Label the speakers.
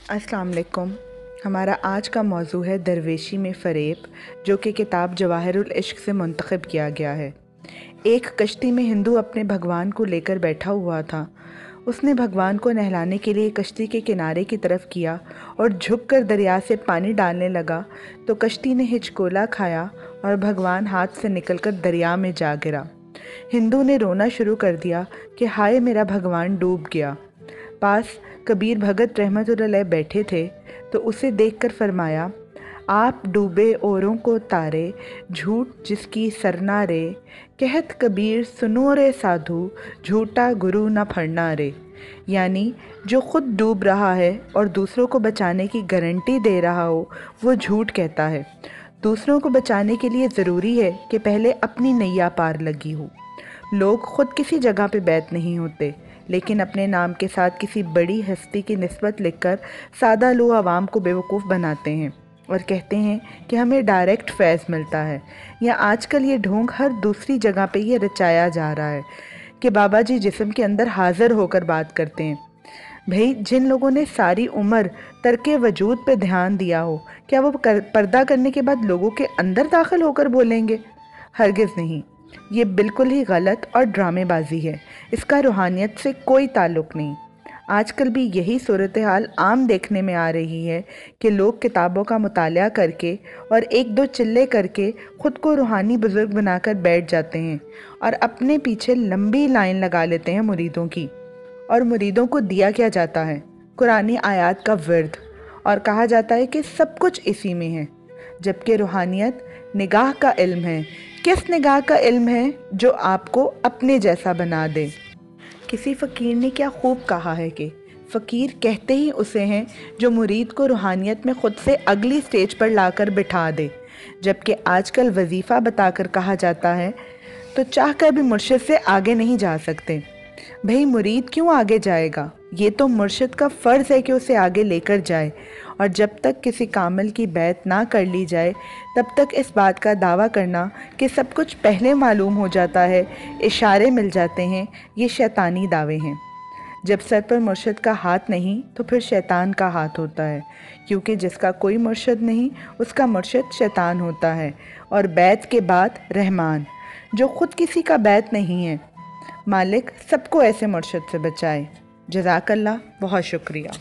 Speaker 1: अस्सलाम वालेकुम। हमारा आज का मौजू है दरवेशी में फ़रेब, जो कि किताब जवाहिरुल इश्क से मुंतखब किया गया है। एक कश्ती में हिंदू अपने भगवान को लेकर बैठा हुआ था। उसने भगवान को नहलाने के लिए कश्ती के किनारे की तरफ किया और झुककर दरिया से पानी डालने लगा तो कश्ती ने हिचकोला खाया और भगवान हाथ से निकलकर दरिया में जा गिरा। हिंदू ने रोना शुरू कर दिया कि हाय मेरा भगवान डूब गया। पास कबीर भगत रहमतुल्लाह अलैह बैठे थे तो उसे देखकर फरमाया, आप डूबे औरों को तारे, झूठ जिसकी सरना रे। कहत कबीर सुनो रे साधु, झूठा गुरु न फड़ना रे। यानी जो खुद डूब रहा है और दूसरों को बचाने की गारंटी दे रहा हो वो झूठ कहता है। दूसरों को बचाने के लिए ज़रूरी है कि पहले अपनी नैया पार लगी हो। लोग खुद किसी जगह पे बैत नहीं होते, लेकिन अपने नाम के साथ किसी बड़ी हस्ती की निस्बत लिखकर सादा लो आवाम को बेवकूफ़ बनाते हैं और कहते हैं कि हमें डायरेक्ट फैज़ मिलता है। या आजकल ये ढोंग हर दूसरी जगह पे ये रचाया जा रहा है कि बाबा जी जिस्म के अंदर हाज़िर होकर बात करते हैं। भाई, जिन लोगों ने सारी उम्र तर्के वजूद पे ध्यान दिया हो, क्या वो पर्दा करने के बाद लोगों के अंदर दाखिल होकर बोलेंगे? हरगिज़ नहीं। ये बिल्कुल ही गलत और ड्रामेबाजी है। इसका रूहानियत से कोई ताल्लुक़ नहीं। आजकल भी यही सूरत हाल आम देखने में आ रही है कि लोग किताबों का मुतालिया करके और एक दो चिल्ले करके ख़ुद को रूहानी बुज़ुर्ग बनाकर बैठ जाते हैं और अपने पीछे लंबी लाइन लगा लेते हैं मुरीदों की। और मुरीदों को दिया क्या जाता है? कुरानी आयात का विर्द, और कहा जाता है कि सब कुछ इसी में है, जबकि रूहानियत निगाह का इल्म है। किस निगाह का इल्म है? जो आपको अपने जैसा बना दे। किसी फ़कीर ने क्या खूब कहा है कि फ़कीर कहते ही उसे हैं जो मुरीद को रूहानियत में ख़ुद से अगली स्टेज पर लाकर बिठा दे। जबकि आजकल वजीफ़ा बताकर कहा जाता है तो चाह कर भी मुर्शिद से आगे नहीं जा सकते। भाई, मुरीद क्यों आगे जाएगा? ये तो मुर्शिद का फ़र्ज़ है कि उसे आगे लेकर जाए, और जब तक किसी कामिल की बैत ना कर ली जाए तब तक इस बात का दावा करना कि सब कुछ पहले मालूम हो जाता है, इशारे मिल जाते हैं, ये शैतानी दावे हैं। जब सर पर मुर्शिद का हाथ नहीं तो फिर शैतान का हाथ होता है, क्योंकि जिसका कोई मुर्शिद नहीं उसका मुर्शिद शैतान होता है। और बैत के बाद रहमान, जो ख़ुद किसी का बैत नहीं है। मालिक सबको ऐसे मुर्शिद से बचाए। जज़ाकल्लाह, बहुत शुक्रिया।